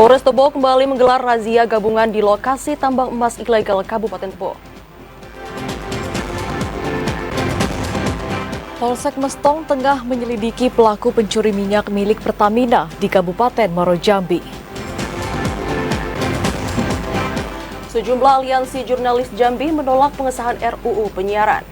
Polres Tebo kembali menggelar razia gabungan di lokasi tambang emas ilegal Kabupaten Tebo. Polsek Mestong tengah menyelidiki pelaku pencuri minyak milik Pertamina di Kabupaten Muaro Jambi. Sejumlah aliansi jurnalis Jambi menolak pengesahan RUU penyiaran.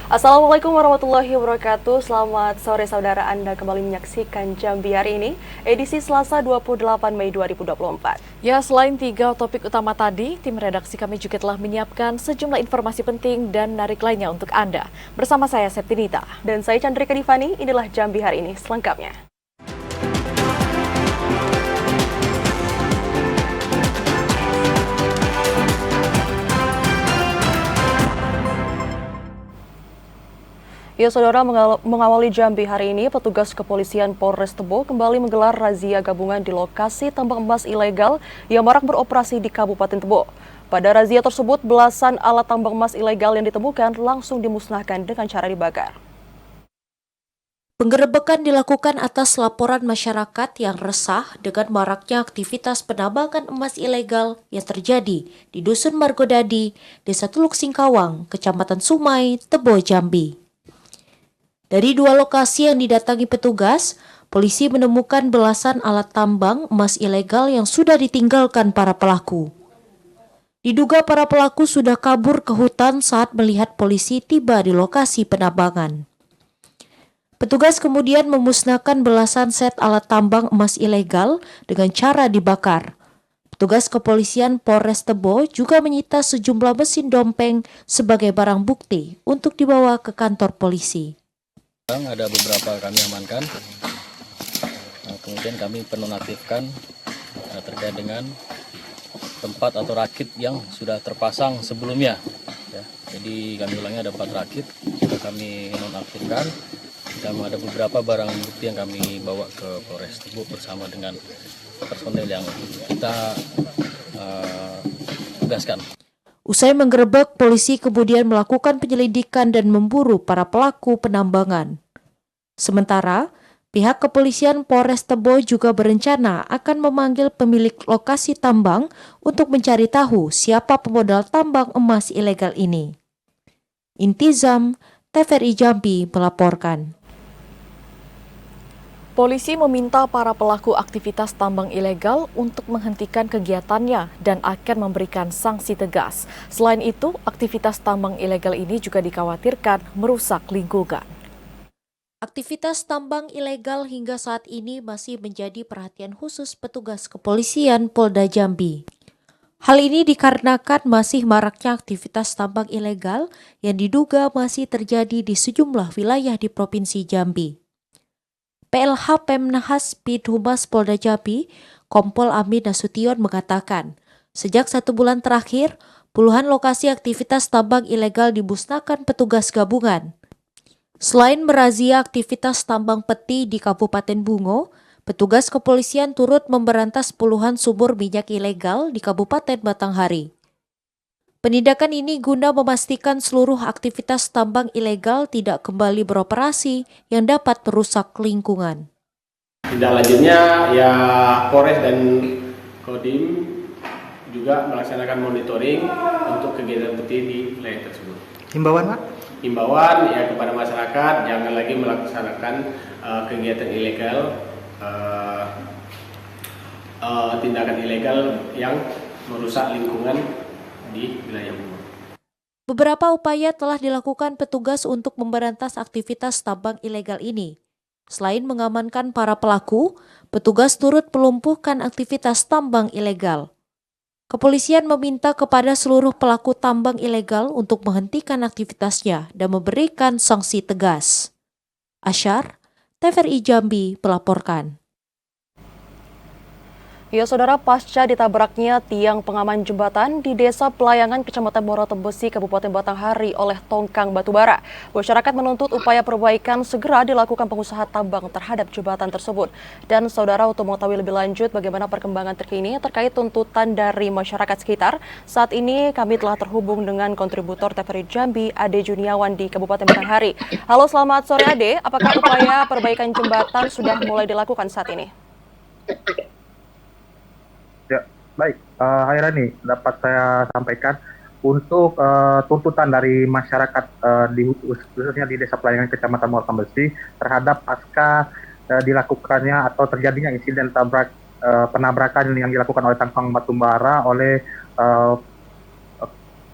Assalamualaikum warahmatullahi wabarakatuh. Selamat sore saudara, Anda kembali menyaksikan Jambi hari ini, edisi Selasa 28 Mei 2024. Ya, selain 3 topik utama tadi, tim redaksi kami juga telah menyiapkan sejumlah informasi penting dan menarik lainnya untuk Anda. Bersama saya Septinita. Dan saya Chandrika Divani, inilah Jambi hari ini selengkapnya. Ya, saudara, mengawali Jambi hari ini, petugas kepolisian Polres Tebo kembali menggelar razia gabungan di lokasi tambang emas ilegal yang marak beroperasi di Kabupaten Tebo. Pada razia tersebut, belasan alat tambang emas ilegal yang ditemukan langsung dimusnahkan dengan cara dibakar. Penggerebekan dilakukan atas laporan masyarakat yang resah dengan maraknya aktivitas penambangan emas ilegal yang terjadi di Dusun Margodadi, Desa Teluk Singkawang, Kecamatan Sumai, Tebo, Jambi. Dari 2 lokasi yang didatangi petugas, polisi menemukan belasan alat tambang emas ilegal yang sudah ditinggalkan para pelaku. Diduga para pelaku sudah kabur ke hutan saat melihat polisi tiba di lokasi penambangan. Petugas kemudian memusnahkan belasan set alat tambang emas ilegal dengan cara dibakar. Petugas kepolisian Polres Tebo juga menyita sejumlah mesin dompeng sebagai barang bukti untuk dibawa ke kantor polisi. Ada beberapa kami amankan, kemudian kami penonaktifkan terkait dengan tempat atau rakit yang sudah terpasang sebelumnya. Ya, jadi kami ulangi, ada 4 rakit sudah kami nonaktifkan. Dan ada beberapa barang bukti yang kami bawa ke Polres Tebo bersama dengan personel yang kita tugaskan. Usai menggerebek, polisi kemudian melakukan penyelidikan dan memburu para pelaku penambangan. Sementara, pihak kepolisian Polres Tebo juga berencana akan memanggil pemilik lokasi tambang untuk mencari tahu siapa pemodal tambang emas ilegal ini. Intizam, TVRI Jambi melaporkan. Polisi meminta para pelaku aktivitas tambang ilegal untuk menghentikan kegiatannya dan akan memberikan sanksi tegas. Selain itu, aktivitas tambang ilegal ini juga dikhawatirkan merusak lingkungan. Aktivitas tambang ilegal hingga saat ini masih menjadi perhatian khusus petugas kepolisian Polda Jambi. Hal ini dikarenakan masih maraknya aktivitas tambang ilegal yang diduga masih terjadi di sejumlah wilayah di Provinsi Jambi. PLH Pemnahas Bidhumas Polda Jambi, Kompol Amin Nasution mengatakan, sejak 1 bulan terakhir, puluhan lokasi aktivitas tambang ilegal dimusnahkan petugas gabungan. Selain merazia aktivitas tambang peti di Kabupaten Bungo, petugas kepolisian turut memberantas puluhan sumur minyak ilegal di Kabupaten Batanghari. Penindakan ini guna memastikan seluruh aktivitas tambang ilegal tidak kembali beroperasi yang dapat merusak lingkungan. Tindak lanjutnya ya Polres dan Kodim juga melaksanakan monitoring untuk kegiatan peti di wilayah tersebut. Himbauan, Pak? Himbauan ya kepada masyarakat jangan lagi melaksanakan kegiatan ilegal, tindakan ilegal yang merusak lingkungan di wilayah Bungo. Beberapa upaya telah dilakukan petugas untuk memberantas aktivitas tambang ilegal ini. Selain mengamankan para pelaku, petugas turut melumpuhkan aktivitas tambang ilegal. Kepolisian meminta kepada seluruh pelaku tambang ilegal untuk menghentikan aktivitasnya dan memberikan sanksi tegas. Asyar, TVRI Jambi melaporkan. Ya, saudara, pasca ditabraknya tiang pengaman jembatan di Desa Pelayangan, Kecamatan Morotebesi, Kabupaten Batanghari oleh tongkang batubara. Masyarakat menuntut upaya perbaikan segera dilakukan pengusaha tambang terhadap jembatan tersebut. Dan saudara, untuk mengetahui lebih lanjut bagaimana perkembangan terkini terkait tuntutan dari masyarakat sekitar, saat ini kami telah terhubung dengan kontributor TVRI Jambi, Ade Juniawan di Kabupaten Batanghari. Halo, selamat sore Ade. Apakah upaya perbaikan jembatan sudah mulai dilakukan saat ini? Ya, baik. Hairani, dapat saya sampaikan untuk tuntutan dari masyarakat khususnya di Desa Pelayangan Kecamatan Morotebesi terhadap pasca dilakukannya atau terjadinya insiden penabrakan yang dilakukan oleh tongkang batubara oleh uh,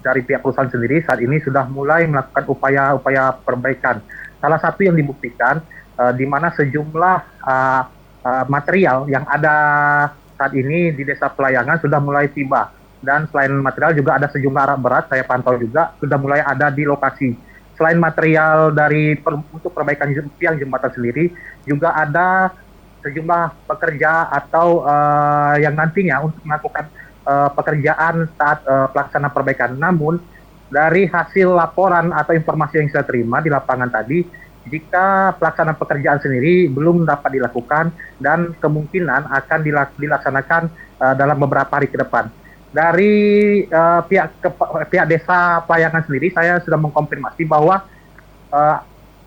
dari pihak perusahaan sendiri. Saat ini sudah mulai melakukan upaya-upaya perbaikan. Salah satu yang dibuktikan di mana sejumlah material yang ada saat ini di Desa Pelayangan sudah mulai tiba, dan selain material juga ada sejumlah alat berat, saya pantau juga sudah mulai ada di lokasi. Selain material untuk perbaikan tiang jembatan sendiri, juga ada sejumlah pekerja atau yang nantinya untuk melakukan pekerjaan saat pelaksanaan perbaikan. Namun dari hasil laporan atau informasi yang saya terima di lapangan tadi, jika pelaksanaan pekerjaan sendiri belum dapat dilakukan dan kemungkinan akan dilaksanakan dalam beberapa hari ke depan. Dari pihak Desa Pelayangan sendiri, saya sudah mengkonfirmasi bahwa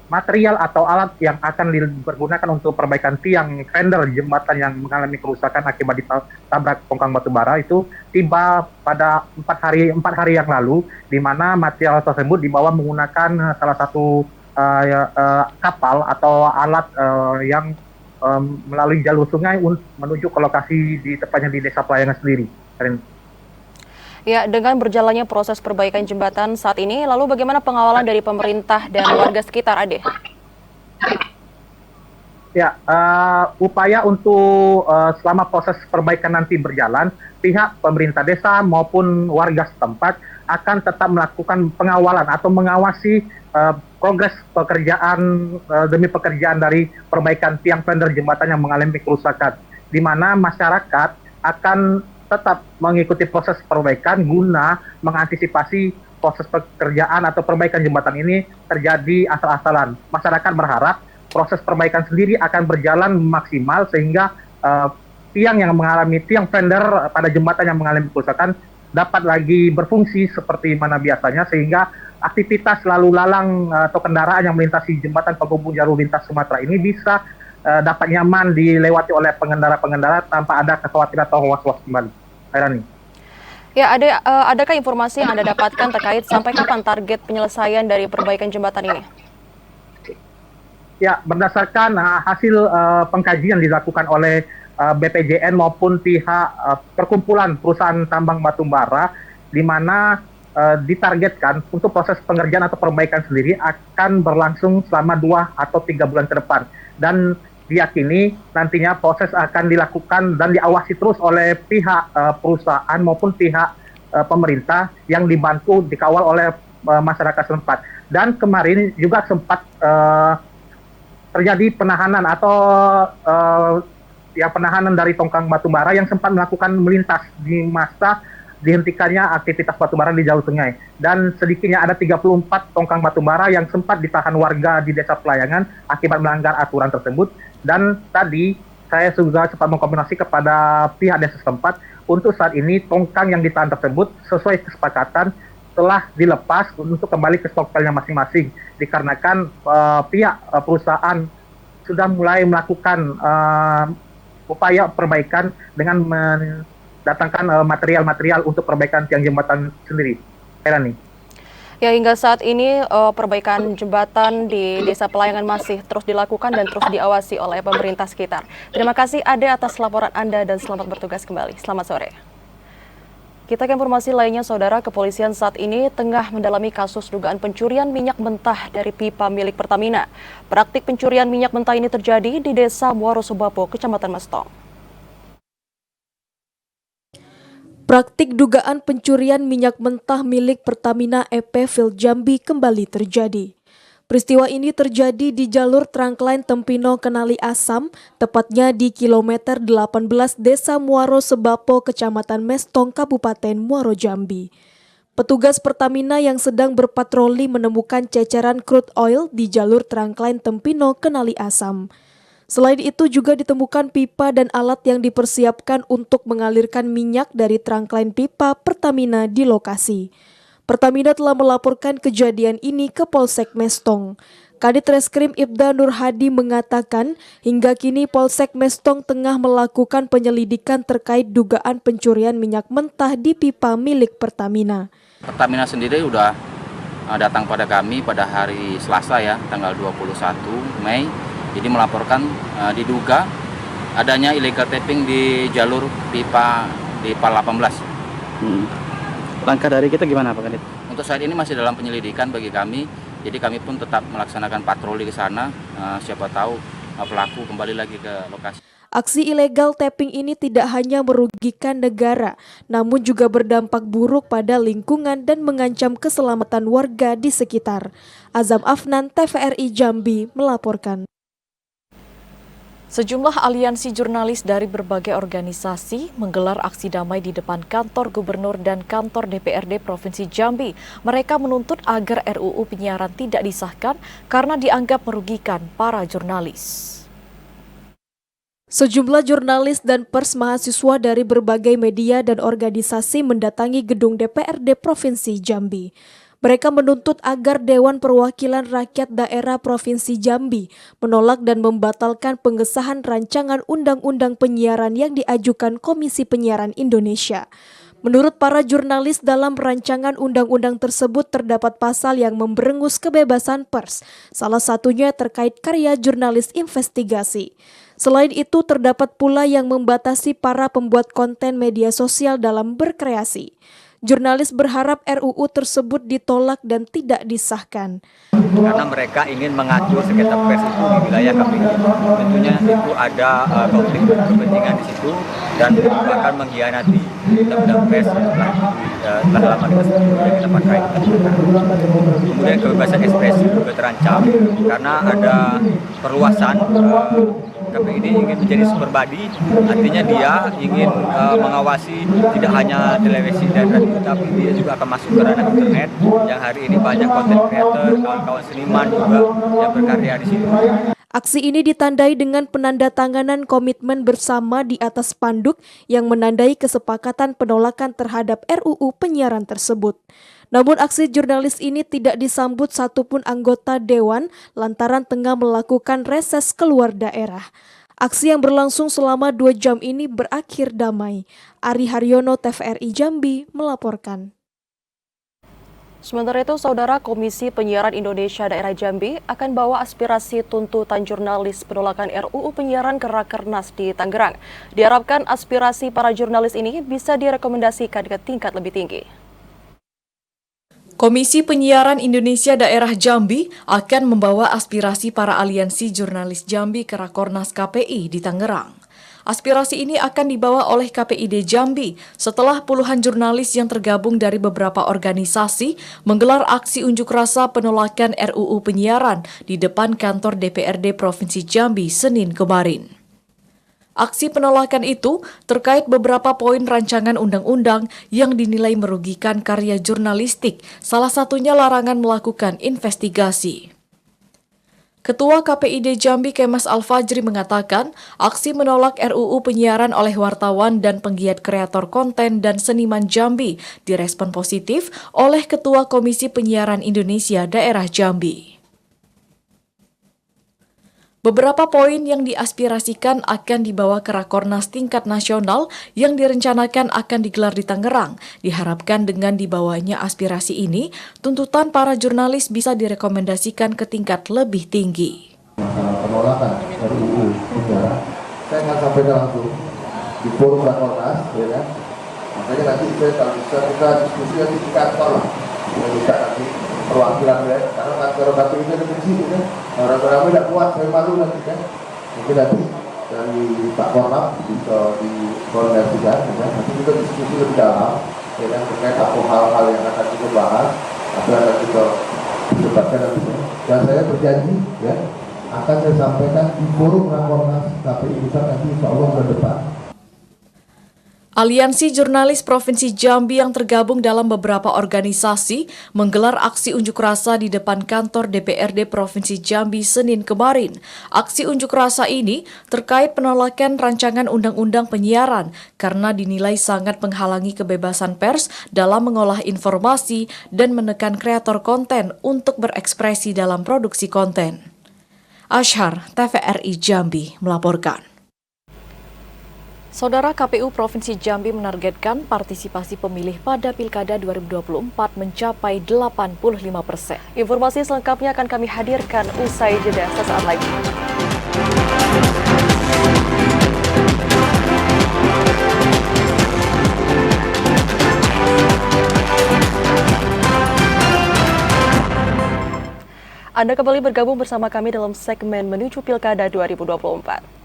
material atau alat yang akan dipergunakan untuk perbaikan tiang fender jembatan yang mengalami kerusakan akibat ditabrak tongkang batubara itu tiba pada 4 hari yang lalu, di mana material tersebut dibawa menggunakan salah satu kapal atau alat yang melalui jalur sungai menuju ke lokasi tepatnya di Desa Pelayangan sendiri. Ya, dengan berjalannya proses perbaikan jembatan saat ini, lalu bagaimana pengawalan dari pemerintah dan warga sekitar, Ade? Ya, upaya untuk selama proses perbaikan nanti berjalan, pihak pemerintah desa maupun warga setempat akan tetap melakukan pengawalan atau mengawasi progres pekerjaan demi pekerjaan dari perbaikan tiang fender jembatan yang mengalami kerusakan, di mana masyarakat akan tetap mengikuti proses perbaikan guna mengantisipasi proses pekerjaan atau perbaikan jembatan ini terjadi asal-asalan. Masyarakat berharap proses perbaikan sendiri akan berjalan maksimal sehingga tiang fender pada jembatan yang mengalami kerusakan dapat lagi berfungsi seperti mana biasanya, sehingga aktivitas lalu lalang atau kendaraan yang melintasi jembatan penghubung jalur lintas Sumatera ini bisa dapat nyaman dilewati oleh pengendara-pengendara tanpa ada kekhawatiran atau was-was kembali. Hairani. Ya, adakah informasi yang Anda dapatkan terkait sampai kapan target penyelesaian dari perbaikan jembatan ini? Ya, berdasarkan hasil pengkajian dilakukan oleh BPJN maupun pihak perkumpulan perusahaan tambang batubara, di mana ditargetkan untuk proses pengerjaan atau perbaikan sendiri akan berlangsung selama 2 atau 3 bulan ke depan, dan diyakini nantinya proses akan dilakukan dan diawasi terus oleh pihak perusahaan maupun pihak pemerintah yang dikawal oleh masyarakat setempat. Dan kemarin juga sempat terjadi penahanan atau penahanan dari tongkang batubara yang sempat melakukan melintas di masa dihentikannya aktivitas batubara di jalur sungai. Dan sedikitnya ada 34 tongkang batubara yang sempat ditahan warga di Desa Pelayangan akibat melanggar aturan tersebut. Dan tadi saya juga sempat mengkonfirmasi kepada pihak desa setempat, untuk saat ini tongkang yang ditahan tersebut sesuai kesepakatan telah dilepas untuk kembali ke stockpilenya masing-masing, dikarenakan pihak perusahaan sudah mulai melakukan upaya perbaikan dengan datangkan material-material untuk perbaikan tiang jembatan sendiri. Herani. Ya, hingga saat ini perbaikan jembatan di Desa Pelayangan masih terus dilakukan dan terus diawasi oleh pemerintah sekitar. Terima kasih Ade atas laporan Anda dan selamat bertugas kembali. Selamat sore. Kita ke informasi lainnya, saudara. Kepolisian saat ini tengah mendalami kasus dugaan pencurian minyak mentah dari pipa milik Pertamina. Praktik pencurian minyak mentah ini terjadi di Desa Muaro Subapo, Kecamatan Mestong. Praktik dugaan pencurian minyak mentah milik Pertamina EP Field Jambi kembali terjadi. Peristiwa ini terjadi di jalur Trenggalek Tempino Kenali Asam, tepatnya di kilometer 18 Desa Muaro Sebapo, Kecamatan Mestong, Kabupaten Muaro Jambi. Petugas Pertamina yang sedang berpatroli menemukan ceceran crude oil di jalur Trenggalek Tempino Kenali Asam. Selain itu juga ditemukan pipa dan alat yang dipersiapkan untuk mengalirkan minyak dari Trenggalek pipa Pertamina di lokasi. Pertamina telah melaporkan kejadian ini ke Polsek Mestong. Kadit Reskrim Ibda Nur Hadi mengatakan hingga kini Polsek Mestong tengah melakukan penyelidikan terkait dugaan pencurian minyak mentah di pipa milik Pertamina. Pertamina sendiri sudah datang pada kami pada hari Selasa ya, tanggal 21 Mei. Jadi melaporkan diduga adanya illegal tapping di jalur pipa 18. Langkah dari kita gimana Pak Kadit? Untuk saat ini masih dalam penyelidikan bagi kami, jadi kami pun tetap melaksanakan patroli ke sana, siapa tahu pelaku kembali lagi ke lokasi. Aksi ilegal tapping ini tidak hanya merugikan negara, namun juga berdampak buruk pada lingkungan dan mengancam keselamatan warga di sekitar. Azam Afnan, TVRI Jambi, melaporkan. Sejumlah aliansi jurnalis dari berbagai organisasi menggelar aksi damai di depan kantor gubernur dan kantor DPRD Provinsi Jambi. Mereka menuntut agar RUU penyiaran tidak disahkan karena dianggap merugikan para jurnalis. Sejumlah jurnalis dan pers mahasiswa dari berbagai media dan organisasi mendatangi gedung DPRD Provinsi Jambi. Mereka menuntut agar Dewan Perwakilan Rakyat Daerah Provinsi Jambi menolak dan membatalkan pengesahan rancangan Undang-Undang Penyiaran yang diajukan Komisi Penyiaran Indonesia. Menurut para jurnalis, dalam rancangan undang-undang tersebut terdapat pasal yang memberengus kebebasan pers, salah satunya terkait karya jurnalis investigasi. Selain itu, terdapat pula yang membatasi para pembuat konten media sosial dalam berkreasi. Jurnalis berharap RUU tersebut ditolak dan tidak disahkan. Karena mereka ingin mengatur sengketa pers itu di wilayah KPI. Tentunya itu ada konflik kepentingan di situ dan bahkan mengkhianati undang-undang pers telah lama kita pakai. Kemudian kebebasan ekspresi juga terancam karena ada perluasan. KPI ini ingin menjadi super body, artinya dia ingin mengawasi tidak hanya televisi dan radio, tapi dia juga akan masuk ke ranah internet yang hari ini banyak konten kreator, kawan-kawan seniman juga yang berkarya di situ. Aksi ini ditandai dengan penandatanganan komitmen bersama di atas spanduk yang menandai kesepakatan penolakan terhadap RUU penyiaran tersebut. Namun aksi jurnalis ini tidak disambut satupun anggota dewan lantaran tengah melakukan reses keluar daerah. Aksi yang berlangsung selama 2 jam ini berakhir damai. Ari Haryono, TVRI Jambi, melaporkan. Sementara itu, Saudara, Komisi Penyiaran Indonesia Daerah Jambi akan bawa aspirasi tuntutan jurnalis penolakan RUU penyiaran ke Rakernas di Tangerang. Diharapkan aspirasi para jurnalis ini bisa direkomendasikan ke tingkat lebih tinggi. Komisi Penyiaran Indonesia Daerah Jambi akan membawa aspirasi para aliansi jurnalis Jambi ke Rakornas KPI di Tangerang. Aspirasi ini akan dibawa oleh KPID Jambi setelah puluhan jurnalis yang tergabung dari beberapa organisasi menggelar aksi unjuk rasa penolakan RUU penyiaran di depan kantor DPRD Provinsi Jambi Senin kemarin. Aksi penolakan itu terkait beberapa poin rancangan undang-undang yang dinilai merugikan karya jurnalistik, salah satunya larangan melakukan investigasi. Ketua KPID Jambi Kemas Al-Fajri mengatakan, aksi menolak RUU penyiaran oleh wartawan dan penggiat kreator konten dan seniman Jambi direspon positif oleh Ketua Komisi Penyiaran Indonesia Daerah Jambi. Beberapa poin yang diaspirasikan akan dibawa ke Rakornas tingkat nasional yang direncanakan akan digelar di Tangerang. Diharapkan dengan dibawanya aspirasi ini, tuntutan para jurnalis bisa direkomendasikan ke tingkat lebih tinggi. Penolakan RUU penyiaran, saya akan sampaikan langsung di forum Rakornas, ya kan? Makanya nanti saya bisa kita diskusi nanti di kantor lah, bisa nanti perwakilan ya, karena kantor KPI itu ada di sini kan, orang-orang tidak kuat, saya malu nanti kan, mungkin nanti dari Pak Korlap bisa dikoordinasikan, ya, nanti kita diskusi lebih dalam, ya kan, terkait apa hal-hal yang akan kita bahas, apa yang akan kita debatkan nanti. Dan saya berjanji ya akan saya sampaikan di forum Rakornas KPI kita nanti insya Allah bulan depan. Aliansi Jurnalis Provinsi Jambi yang tergabung dalam beberapa organisasi menggelar aksi unjuk rasa di depan kantor DPRD Provinsi Jambi Senin kemarin. Aksi unjuk rasa ini terkait penolakan rancangan undang-undang penyiaran karena dinilai sangat menghalangi kebebasan pers dalam mengolah informasi dan menekan kreator konten untuk berekspresi dalam produksi konten. Ashar, TVRI Jambi melaporkan. Saudara, KPU Provinsi Jambi menargetkan partisipasi pemilih pada Pilkada 2024 mencapai 85%. Informasi selengkapnya akan kami hadirkan usai jeda sesaat lagi. Anda kembali bergabung bersama kami dalam segmen Menuju Pilkada 2024.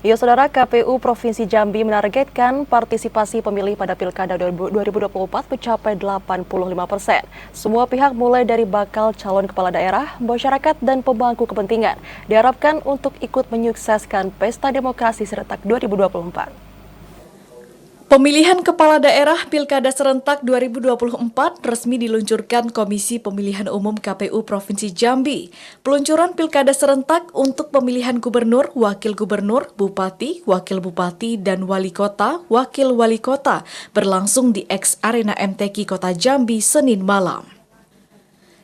Ya, Saudara, KPU Provinsi Jambi menargetkan partisipasi pemilih pada Pilkada 2024 mencapai 85%. Semua pihak mulai dari bakal calon kepala daerah, masyarakat, dan pemangku kepentingan diharapkan untuk ikut menyukseskan Pesta Demokrasi Serentak 2024. Pemilihan Kepala Daerah Pilkada Serentak 2024 resmi diluncurkan Komisi Pemilihan Umum KPU Provinsi Jambi. Peluncuran Pilkada Serentak untuk pemilihan Gubernur, Wakil Gubernur, Bupati, Wakil Bupati, dan Wali Kota, Wakil Wali Kota berlangsung di X Arena MTQ Kota Jambi Senin malam.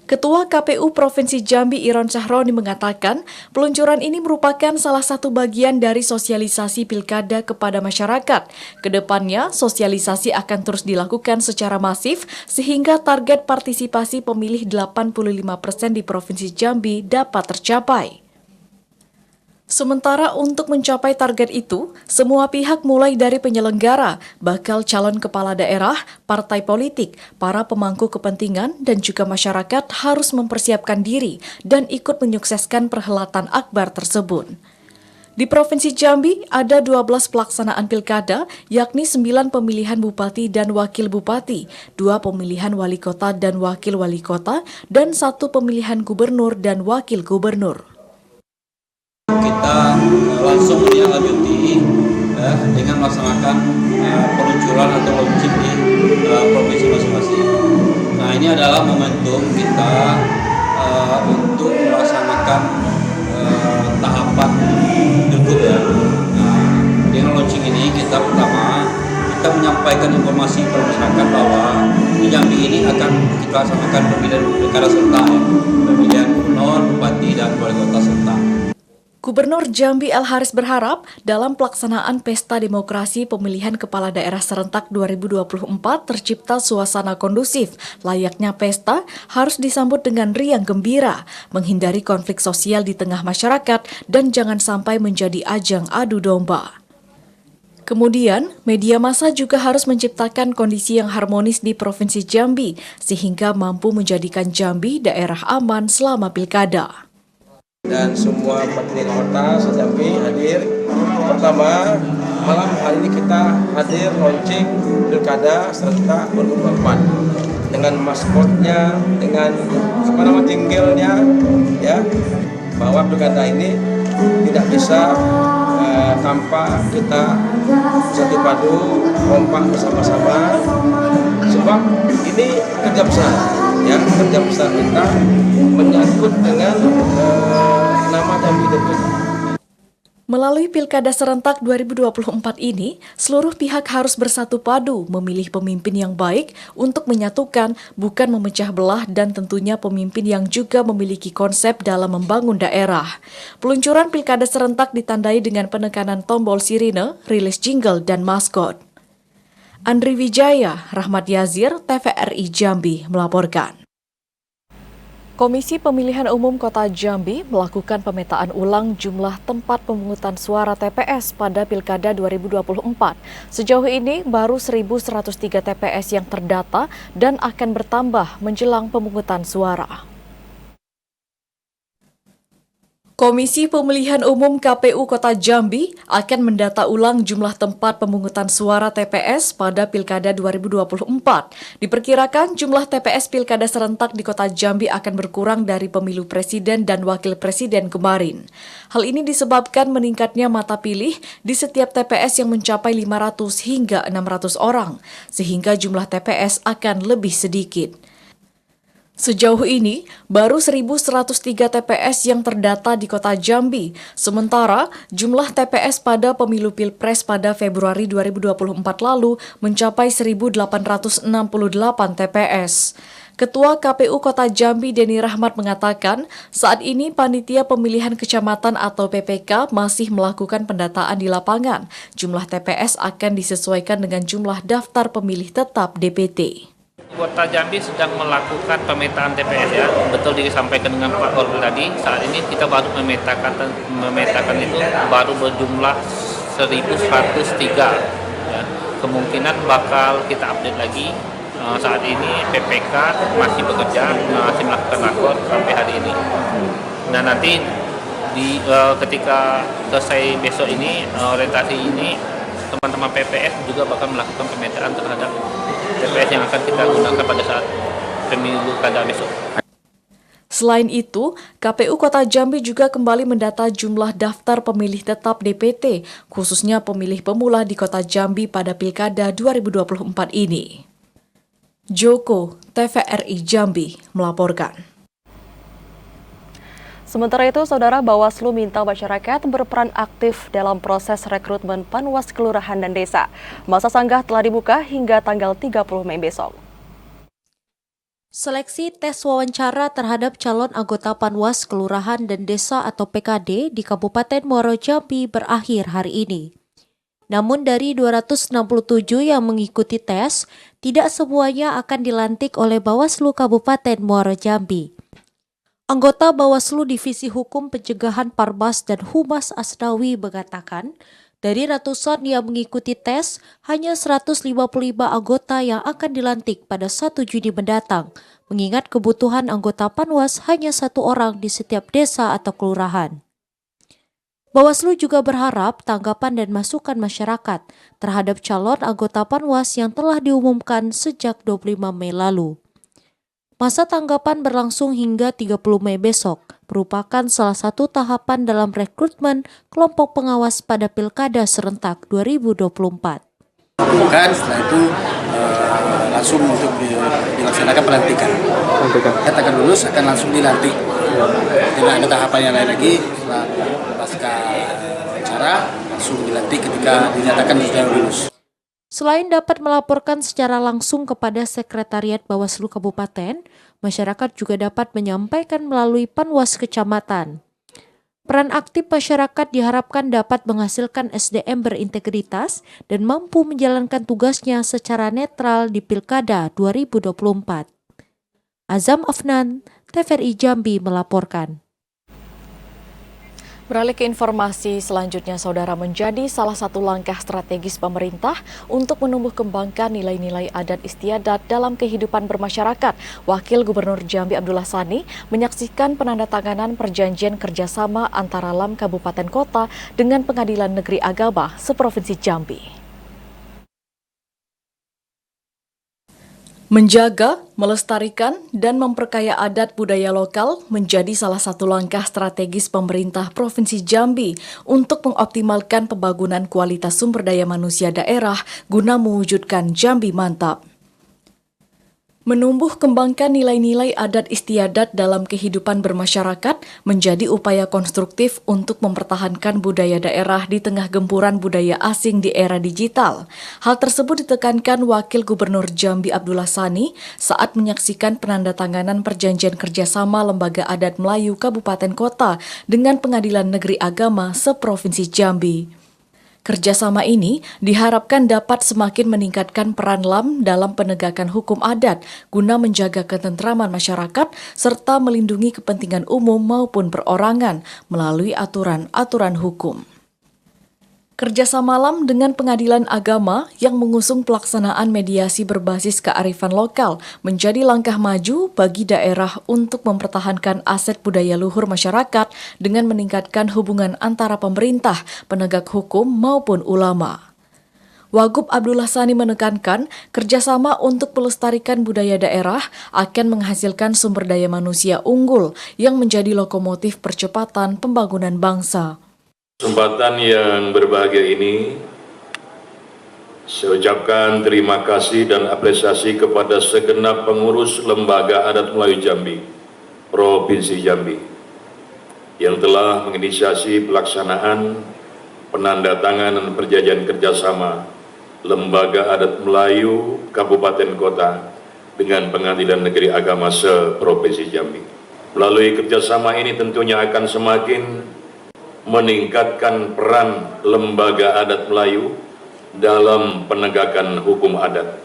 Ketua KPU Provinsi Jambi Iron Cahroni mengatakan peluncuran ini merupakan salah satu bagian dari sosialisasi pilkada kepada masyarakat. Kedepannya, sosialisasi akan terus dilakukan secara masif sehingga target partisipasi pemilih 85% di Provinsi Jambi dapat tercapai. Sementara untuk mencapai target itu, semua pihak mulai dari penyelenggara, bakal calon kepala daerah, partai politik, para pemangku kepentingan, dan juga masyarakat harus mempersiapkan diri dan ikut menyukseskan perhelatan akbar tersebut. Di Provinsi Jambi ada 12 pelaksanaan pilkada, yakni 9 pemilihan bupati dan wakil bupati, 2 pemilihan wali kota dan wakil wali kota, dan 1 pemilihan gubernur dan wakil gubernur. Kita langsung menindaklanjuti dengan melaksanakan peluncuran atau launching di provinsi masing-masing. Nah, ini adalah momentum kita untuk melaksanakan tahapan pilgub ya. Nah, dengan launching ini kita pertama kita menyampaikan informasi kepada masyarakat bahwa di Jambi ini akan kita laksanakan pemilihan pilkada serentak ya, pemilihan gubernur, bupati, dan wali kota serentak. Gubernur Jambi El Haris berharap dalam pelaksanaan Pesta Demokrasi Pemilihan Kepala Daerah Serentak 2024 tercipta suasana kondusif. Layaknya pesta harus disambut dengan riang gembira, menghindari konflik sosial di tengah masyarakat, dan jangan sampai menjadi ajang adu domba. Kemudian, media massa juga harus menciptakan kondisi yang harmonis di Provinsi Jambi, sehingga mampu menjadikan Jambi daerah aman selama pilkada. Dan semua petinggi kota Jambi hadir. Pertama, malam hari ini kita hadir launching Pilkada Serentak 2024 dengan maskotnya, dengan jinglenya, ya, bahwa pilkada ini tidak bisa tanpa kita satu padu, kompak bersama-sama, sebab ini kerja besar, ya, kerja besar kita menyangkut dengan nama Jambi Depok. Melalui Pilkada Serentak 2024 ini, seluruh pihak harus bersatu padu memilih pemimpin yang baik untuk menyatukan, bukan memecah belah, dan tentunya pemimpin yang juga memiliki konsep dalam membangun daerah. Peluncuran Pilkada Serentak ditandai dengan penekanan tombol sirine, rilis jingle, dan maskot. Andri Wijaya, Rahmat Yazir, TVRI Jambi melaporkan. Komisi Pemilihan Umum Kota Jambi melakukan pemetaan ulang jumlah tempat pemungutan suara TPS pada Pilkada 2024. Sejauh ini baru 1.103 TPS yang terdata dan akan bertambah menjelang pemungutan suara. Komisi Pemilihan Umum KPU Kota Jambi akan mendata ulang jumlah tempat pemungutan suara TPS pada Pilkada 2024. Diperkirakan jumlah TPS Pilkada serentak di Kota Jambi akan berkurang dari pemilu presiden dan wakil presiden kemarin. Hal ini disebabkan meningkatnya mata pilih di setiap TPS yang mencapai 500 hingga 600 orang, sehingga jumlah TPS akan lebih sedikit. Sejauh ini, baru 1.103 TPS yang terdata di Kota Jambi. Sementara, jumlah TPS pada pemilu Pilpres pada Februari 2024 lalu mencapai 1.868 TPS. Ketua KPU Kota Jambi Deni Rahmat mengatakan, saat ini Panitia Pemilihan Kecamatan atau PPK masih melakukan pendataan di lapangan. Jumlah TPS akan disesuaikan dengan jumlah daftar pemilih tetap DPT. Kota Jambi sedang melakukan pemetaan TPS ya, betul disampaikan dengan Pak Orwil tadi. Saat ini kita baru memetakan itu baru berjumlah 1.103. Ya. Kemungkinan bakal kita update lagi. Saat ini PPK masih bekerja, masih melakukan rakor sampai hari ini. Nah nanti ketika selesai besok ini orientasi ini, teman-teman PPS juga bakal melakukan pemetaan terhadap TPS yang akan kita gunakan pada saat pemilu kada besok. Selain itu, KPU Kota Jambi juga kembali mendata jumlah daftar pemilih tetap DPT, khususnya pemilih pemula di Kota Jambi pada Pilkada 2024 ini. Joko, TVRI Jambi, melaporkan. Sementara itu, Saudara, Bawaslu minta masyarakat berperan aktif dalam proses rekrutmen Panwas Kelurahan dan Desa. Masa sanggah telah dibuka hingga tanggal 30 Mei besok. Seleksi tes wawancara terhadap calon anggota Panwas Kelurahan dan Desa atau PKD di Kabupaten Muaro Jambi berakhir hari ini. Namun dari 267 yang mengikuti tes, tidak semuanya akan dilantik oleh Bawaslu Kabupaten Muaro Jambi. Anggota Bawaslu Divisi Hukum Pencegahan Parmas dan Humas Asnawi mengatakan, dari ratusan yang mengikuti tes, hanya 155 anggota yang akan dilantik pada 1 Juni mendatang, mengingat kebutuhan anggota Panwas hanya 1 orang di setiap desa atau kelurahan. Bawaslu juga berharap tanggapan dan masukan masyarakat terhadap calon anggota Panwas yang telah diumumkan sejak 25 Mei lalu. Masa tanggapan berlangsung hingga 30 Mei besok, merupakan salah satu tahapan dalam rekrutmen kelompok pengawas pada Pilkada serentak 2024. Bukan, setelah itu langsung untuk dilaksanakan pelantikan. Katakan lulus akan langsung dilantik. Tidak ada tahapan yang lain lagi, setelah pasca wawancara langsung dilantik ketika dinyatakan sudah lulus. Selain dapat melaporkan secara langsung kepada Sekretariat Bawaslu Kabupaten, masyarakat juga dapat menyampaikan melalui Panwas Kecamatan. Peran aktif masyarakat diharapkan dapat menghasilkan SDM berintegritas dan mampu menjalankan tugasnya secara netral di Pilkada 2024. Azam Afnan, TVRI Jambi melaporkan. Beralih ke informasi selanjutnya, Saudara, menjadi salah satu langkah strategis pemerintah untuk menumbuh kembangkan nilai-nilai adat istiadat dalam kehidupan bermasyarakat. Wakil Gubernur Jambi Abdullah Sani menyaksikan penandatanganan perjanjian kerjasama antara LAM Kabupaten Kota dengan Pengadilan Negeri Agama seprovinsi Jambi. Menjaga, melestarikan, dan memperkaya adat budaya lokal menjadi salah satu langkah strategis pemerintah Provinsi Jambi untuk mengoptimalkan pembangunan kualitas sumber daya manusia daerah guna mewujudkan Jambi Mantap. Menumbuh kembangkan nilai-nilai adat istiadat dalam kehidupan bermasyarakat menjadi upaya konstruktif untuk mempertahankan budaya daerah di tengah gempuran budaya asing di era digital. Hal tersebut ditekankan Wakil Gubernur Jambi Abdullah Sani saat menyaksikan penandatanganan perjanjian kerjasama Lembaga Adat Melayu Kabupaten Kota dengan Pengadilan Negeri Agama seprovinsi Jambi. Kerjasama ini diharapkan dapat semakin meningkatkan peran LAM dalam penegakan hukum adat guna menjaga ketentraman masyarakat serta melindungi kepentingan umum maupun perorangan melalui aturan-aturan hukum. Kerjasama malam dengan Pengadilan Agama yang mengusung pelaksanaan mediasi berbasis kearifan lokal menjadi langkah maju bagi daerah untuk mempertahankan aset budaya luhur masyarakat dengan meningkatkan hubungan antara pemerintah, penegak hukum maupun ulama. Wagub Abdullah Sani menekankan kerjasama untuk melestarikan budaya daerah akan menghasilkan sumber daya manusia unggul yang menjadi lokomotif percepatan pembangunan bangsa. Kesempatan yang berbahagia ini, saya ucapkan terima kasih dan apresiasi kepada segenap pengurus Lembaga Adat Melayu Jambi, Provinsi Jambi, yang telah menginisiasi pelaksanaan penandatanganan perjanjian kerjasama Lembaga Adat Melayu Kabupaten Kota dengan Pengadilan Negeri Agama se-Provinsi Jambi. Melalui kerjasama ini tentunya akan semakin meningkatkan peran Lembaga Adat Melayu dalam penegakan hukum adat.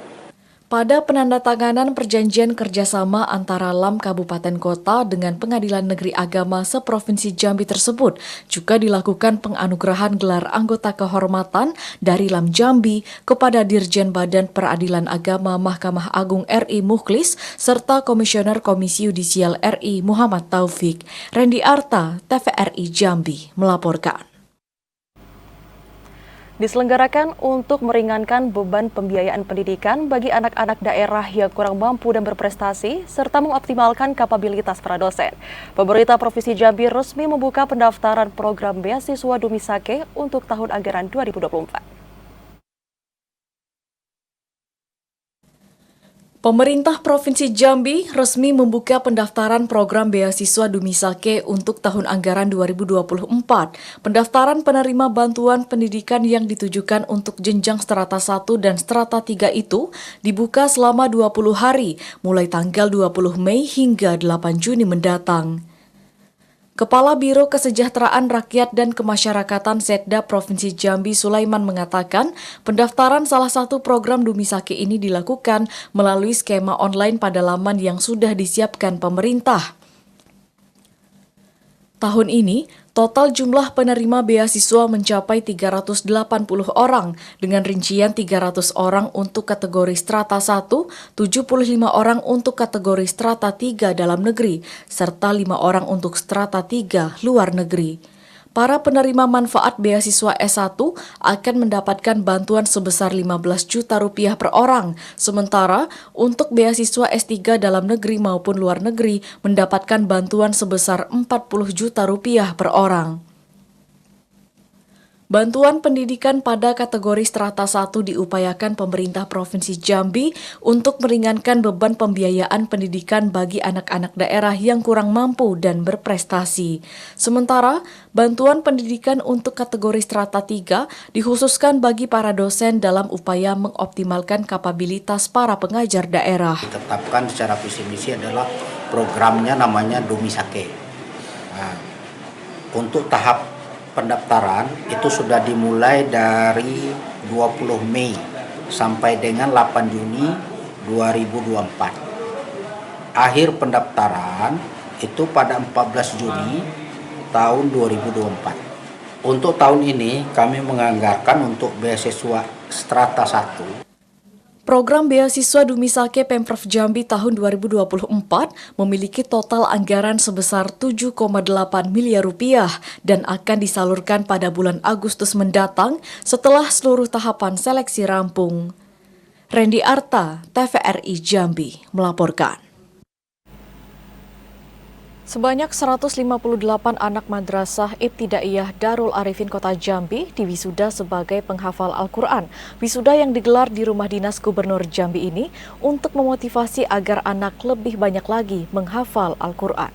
Pada penandatanganan perjanjian kerjasama antara LAM Kabupaten Kota dengan Pengadilan Negeri Agama se-Provinsi Jambi tersebut juga dilakukan penganugerahan gelar anggota kehormatan dari LAM Jambi kepada Dirjen Badan Peradilan Agama Mahkamah Agung RI Mukhlis serta Komisioner Komisi Yudisial RI Muhammad Taufik. Randy Arta, TVRI Jambi, melaporkan. Diselenggarakan untuk meringankan beban pembiayaan pendidikan bagi anak-anak daerah yang kurang mampu dan berprestasi, serta mengoptimalkan kapabilitas para dosen. Pemerintah Provinsi Jambi resmi membuka pendaftaran program beasiswa Dumisake untuk tahun anggaran 2024. Pemerintah Provinsi Jambi resmi membuka pendaftaran program beasiswa Dumisake untuk tahun anggaran 2024. Pendaftaran penerima bantuan pendidikan yang ditujukan untuk jenjang strata 1 dan strata 3 itu dibuka selama 20 hari, mulai tanggal 20 Mei hingga 8 Juni mendatang. Kepala Biro Kesejahteraan Rakyat dan Kemasyarakatan Setda Provinsi Jambi Sulaiman mengatakan pendaftaran salah satu program Dumisake ini dilakukan melalui skema online pada laman yang sudah disiapkan pemerintah. Tahun ini, total jumlah penerima beasiswa mencapai 380 orang dengan rincian 300 orang untuk kategori strata 1, 75 orang untuk kategori strata 3 dalam negeri, serta 5 orang untuk strata 3 luar negeri. Para penerima manfaat beasiswa S1 akan mendapatkan bantuan sebesar 15 juta rupiah per orang, sementara untuk beasiswa S3 dalam negeri maupun luar negeri mendapatkan bantuan sebesar 40 juta rupiah per orang. Bantuan pendidikan pada kategori strata 1 diupayakan pemerintah Provinsi Jambi untuk meringankan beban pembiayaan pendidikan bagi anak-anak daerah yang kurang mampu dan berprestasi. Sementara, bantuan pendidikan untuk kategori strata 3 dikhususkan bagi para dosen dalam upaya mengoptimalkan kapabilitas para pengajar daerah. Ditetapkan secara visi misi adalah programnya namanya Dumisake. Nah, untuk tahap pendaftaran itu sudah dimulai dari 20 Mei sampai dengan 8 Juni 2024. Akhir pendaftaran itu pada 14 Juni tahun 2024. Untuk tahun ini kami menganggarkan untuk beasiswa strata 1. Program beasiswa Dumisake Pemprov Jambi tahun 2024 memiliki total anggaran sebesar 7,8 miliar rupiah dan akan disalurkan pada bulan Agustus mendatang setelah seluruh tahapan seleksi rampung. Randy Arta, TVRI Jambi, melaporkan. Sebanyak 158 anak madrasah Ibtidaiyah Darul Arifin Kota Jambi diwisuda sebagai penghafal Al-Quran. Wisuda yang digelar di Rumah Dinas Gubernur Jambi ini untuk memotivasi agar anak lebih banyak lagi menghafal Al-Quran.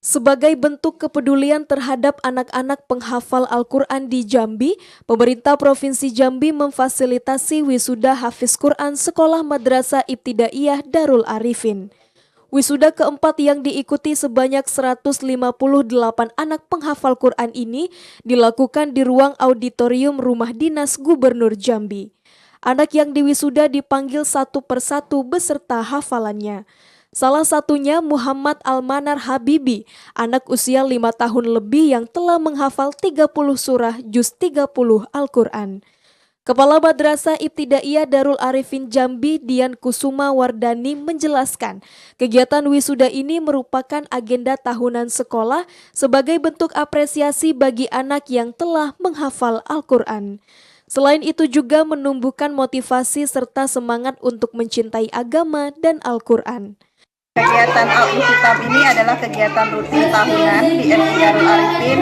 Sebagai bentuk kepedulian terhadap anak-anak penghafal Al-Quran di Jambi, pemerintah Provinsi Jambi memfasilitasi wisuda Hafiz Quran Sekolah Madrasah Ibtidaiyah Darul Arifin. Wisuda keempat yang diikuti sebanyak 158 anak penghafal Quran ini dilakukan di ruang auditorium Rumah Dinas Gubernur Jambi. Anak yang diwisuda dipanggil satu persatu beserta hafalannya. Salah satunya Muhammad Almanar Habibi, anak usia 5 tahun lebih yang telah menghafal 30 surah juz 30 Al-Quran. Kepala Madrasah Ibtidaiyah Darul Arifin Jambi, Dian Kusuma Wardani menjelaskan, kegiatan wisuda ini merupakan agenda tahunan sekolah sebagai bentuk apresiasi bagi anak yang telah menghafal Al-Quran. Selain itu juga menumbuhkan motivasi serta semangat untuk mencintai agama dan Al-Quran. Kegiatan Al-Inkitab ini adalah kegiatan rutin tahunan di SD Darul Arifin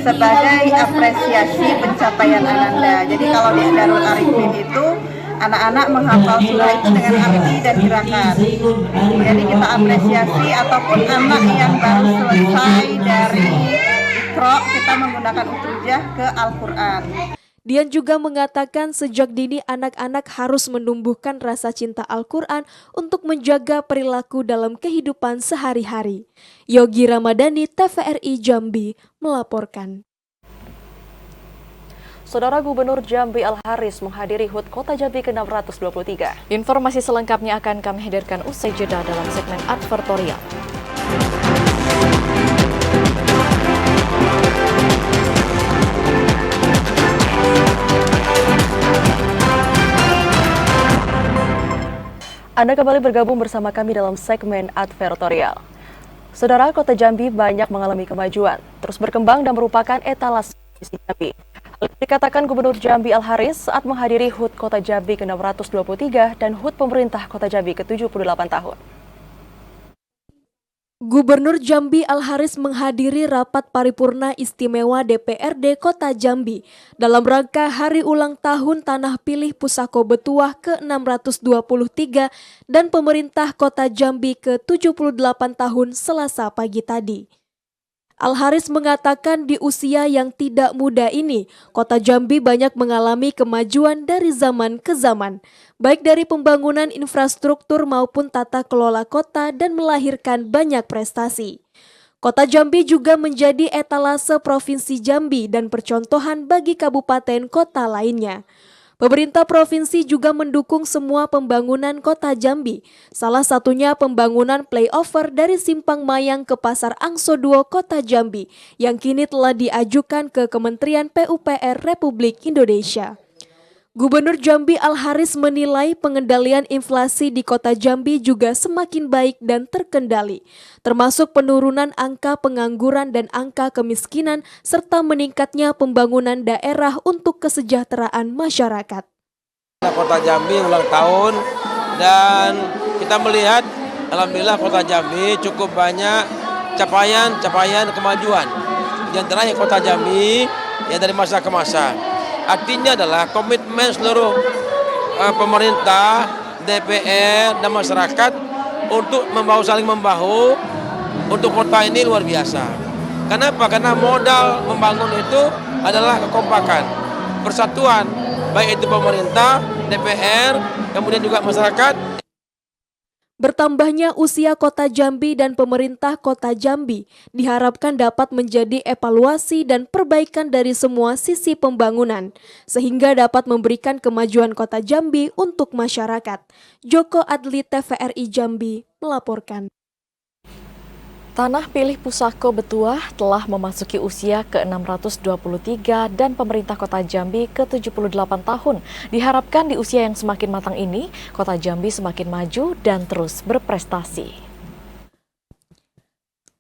sebagai apresiasi pencapaian Ananda. Jadi kalau di Darul Arifin itu anak-anak menghafal surah itu dengan arti dan gerakan. Jadi kita apresiasi ataupun anak yang baru selesai dari Iqra, kita menggunakan utrujah ke Al-Quran. Dian juga mengatakan sejak dini anak-anak harus menumbuhkan rasa cinta Al-Quran untuk menjaga perilaku dalam kehidupan sehari-hari. Yogi Ramadhani, TVRI Jambi, melaporkan. Saudara Gubernur Jambi Al-Haris menghadiri HUT Kota Jambi ke-623. Informasi selengkapnya akan kami hadirkan usai jeda dalam segmen advertorial. Anda kembali bergabung bersama kami dalam segmen advertorial. Saudara, Kota Jambi banyak mengalami kemajuan, terus berkembang dan merupakan etalase Jambi. Dikatakan Gubernur Jambi Al-Haris saat menghadiri HUT Kota Jambi ke-623 dan HUT Pemerintah Kota Jambi ke-78 tahun. Gubernur Jambi Al-Haris menghadiri rapat paripurna istimewa DPRD Kota Jambi dalam rangka hari ulang tahun Tanah Pilih Pusako Betuah ke-623 dan Pemerintah Kota Jambi ke-78 tahun Selasa pagi tadi. Al-Haris mengatakan di usia yang tidak muda ini, Kota Jambi banyak mengalami kemajuan dari zaman ke zaman, baik dari pembangunan infrastruktur maupun tata kelola kota dan melahirkan banyak prestasi. Kota Jambi juga menjadi etalase Provinsi Jambi dan percontohan bagi kabupaten kota lainnya. Pemerintah provinsi juga mendukung semua pembangunan Kota Jambi, salah satunya pembangunan flyover dari Simpang Mayang ke Pasar Angso 2 Kota Jambi yang kini telah diajukan ke Kementerian PUPR Republik Indonesia. Gubernur Jambi Al-Haris menilai pengendalian inflasi di Kota Jambi juga semakin baik dan terkendali, termasuk penurunan angka pengangguran dan angka kemiskinan serta meningkatnya pembangunan daerah untuk kesejahteraan masyarakat. Kota Jambi ulang tahun dan kita melihat alhamdulillah Kota Jambi cukup banyak capaian kemajuan. Di antaranya Kota Jambi ya dari masa ke masa. Artinya adalah komitmen seluruh pemerintah, DPR, dan masyarakat untuk saling membahu untuk kota ini luar biasa. Kenapa? Karena modal membangun itu adalah kekompakan, persatuan, baik itu pemerintah, DPR, kemudian juga masyarakat. Bertambahnya usia Kota Jambi dan pemerintah Kota Jambi diharapkan dapat menjadi evaluasi dan perbaikan dari semua sisi pembangunan, sehingga dapat memberikan kemajuan Kota Jambi untuk masyarakat. Joko Adli, TVRI Jambi, melaporkan. Tanah Pilih Pusako Betuah telah memasuki usia ke-623 dan pemerintah Kota Jambi ke-78 tahun. Diharapkan di usia yang semakin matang ini, Kota Jambi semakin maju dan terus berprestasi.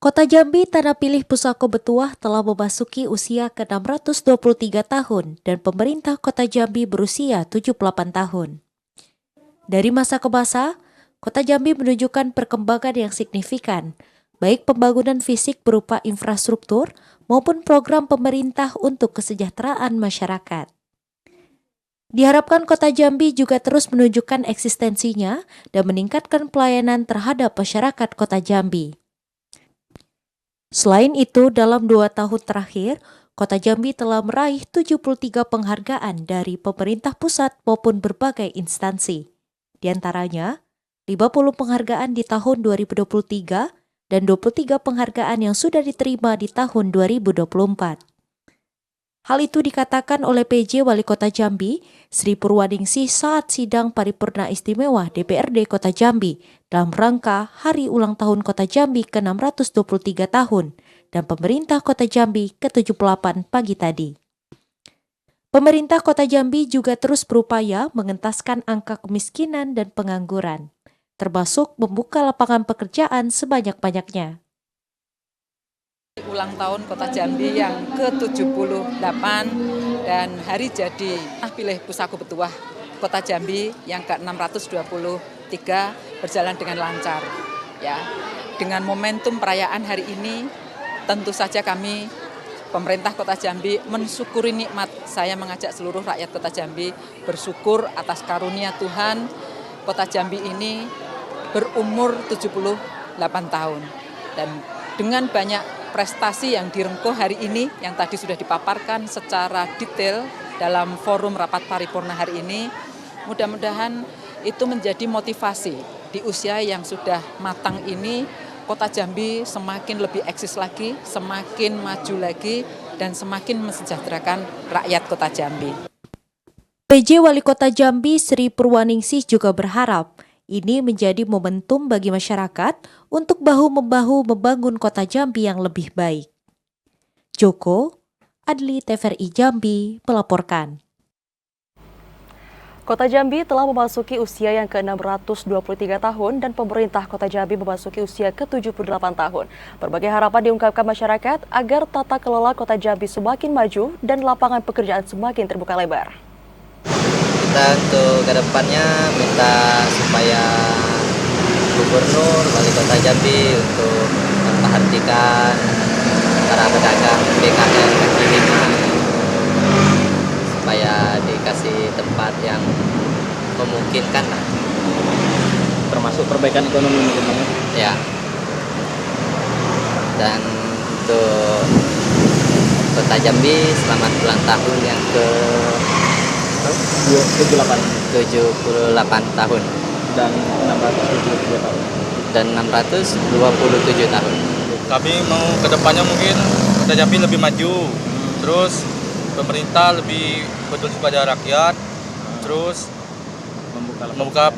Kota Jambi Tanah Pilih Pusako Betuah telah memasuki usia ke-623 tahun dan pemerintah Kota Jambi berusia 78 tahun. Dari masa ke masa, Kota Jambi menunjukkan perkembangan yang signifikan, baik pembangunan fisik berupa infrastruktur maupun program pemerintah untuk kesejahteraan masyarakat. Diharapkan Kota Jambi juga terus menunjukkan eksistensinya dan meningkatkan pelayanan terhadap masyarakat Kota Jambi. Selain itu, dalam 2 tahun terakhir, Kota Jambi telah meraih 73 penghargaan dari pemerintah pusat maupun berbagai instansi. Di antaranya, 50 penghargaan di tahun 2023 dan 23 penghargaan yang sudah diterima di tahun 2024. Hal itu dikatakan oleh PJ Wali Kota Jambi, Sri Purwaningsih saat sidang paripurna istimewa DPRD Kota Jambi dalam rangka Hari Ulang Tahun Kota Jambi ke-623 tahun dan Pemerintah Kota Jambi ke-78 pagi tadi. Pemerintah Kota Jambi juga terus berupaya mengentaskan angka kemiskinan dan pengangguran, termasuk membuka lapangan pekerjaan sebanyak-banyaknya. Ulang tahun Kota Jambi yang ke-78 dan hari jadi pilih Pusako Betuah Kota Jambi yang ke-623 berjalan dengan lancar. Ya, dengan momentum perayaan hari ini, tentu saja kami pemerintah Kota Jambi mensyukuri nikmat. Saya mengajak seluruh rakyat Kota Jambi bersyukur atas karunia Tuhan. Kota Jambi ini berumur 78 tahun dan dengan banyak prestasi yang direngkuh hari ini yang tadi sudah dipaparkan secara detail dalam forum rapat paripurna hari ini, mudah-mudahan itu menjadi motivasi di usia yang sudah matang ini. Kota Jambi semakin lebih eksis lagi, semakin maju lagi, dan semakin mensejahterakan rakyat Kota Jambi. PJ Wali Kota Jambi Sri Purwaningsih juga berharap ini menjadi momentum bagi masyarakat untuk bahu-membahu membangun Kota Jambi yang lebih baik. Joko, Adli TVRI Jambi melaporkan. Kota Jambi telah memasuki usia yang ke-623 tahun dan pemerintah Kota Jambi memasuki usia ke-78 tahun. Berbagai harapan diungkapkan masyarakat agar tata kelola Kota Jambi semakin maju dan lapangan pekerjaan semakin terbuka lebar. Kita untuk kedepannya minta supaya Gubernur Wali Kota Jambi untuk memperhatikan para pedagang BKR kaki lima supaya dikasih tempat yang memungkinkan lah. Termasuk perbaikan ekonomi mungkin. Ya. Dan untuk Kota Jambi selamat ulang tahun yang ke 78 tahun dan 627 tahun dan 627 tahun. Kami mau kedepannya mungkin Kota Jambi lebih maju, terus pemerintah lebih peduli pada rakyat, terus membuka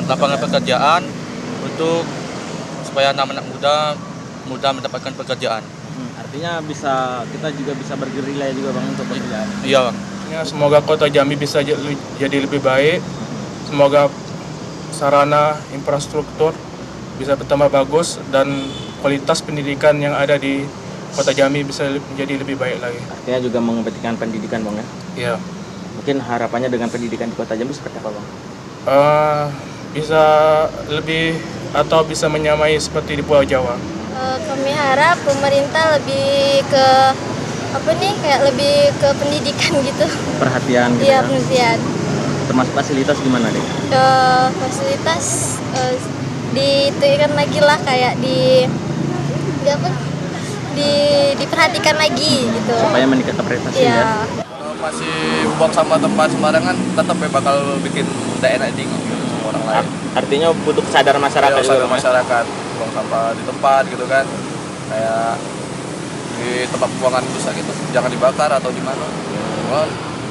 lapangan pekerjaan untuk supaya anak-anak muda mendapatkan pekerjaan. Artinya kita juga bisa bergerilya juga Bang untuk pekerjaan. Iya Bang. Semoga Kota Jambi bisa jadi lebih baik. Semoga sarana infrastruktur bisa bertambah bagus dan kualitas pendidikan yang ada di Kota Jambi bisa menjadi lebih baik lagi. Artinya juga mengepentingkan pendidikan Bang ya? Iya. Mungkin harapannya dengan pendidikan di Kota Jambi seperti apa Bang? Bisa lebih atau bisa menyamai seperti di Pulau Jawa. Kami harap pemerintah lebih ke lebih ke pendidikan gitu. Perhatian gitu. Iya, perhatian. Termasuk fasilitas gimana deh? Fasilitas diperhatikan lagi lah, kayak diperhatikan lagi gitu. Supaya meningkatkan prestasi ya. Masih buang sampah tempat sembarangan tetap bakal bikin tidak enak di orang lain. Artinya butuh kesadaran masyarakat. Kesadaran masyarakat, buang sampah di tempat gitu kan, kayak di tempat buangan besar gitu, jangan dibakar atau di mana.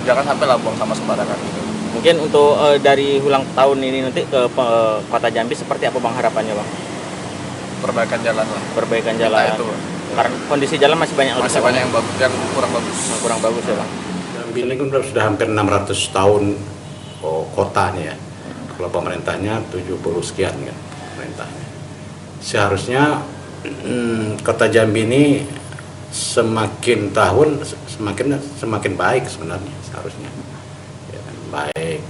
Jangan sampai lah buang sampah sembarangan gitu. Mungkin untuk dari ulang tahun ini nanti ke Kota Jambi seperti apa Bang harapannya Bang? Perbaikan jalan lah. Perbaikan jalan. Nah, itu. Karena kondisi jalan masih banyak yang bagus, yang kurang bagus. Kurang bagus ya Bang. Jambi ini kan sudah hampir 600 tahun kotanya ya. Kalau pemerintahnya 70 sekian kan pemerintahnya. Seharusnya Kota Jambi ini semakin tahun semakin baik sebenarnya seharusnya. Ya kan? Baik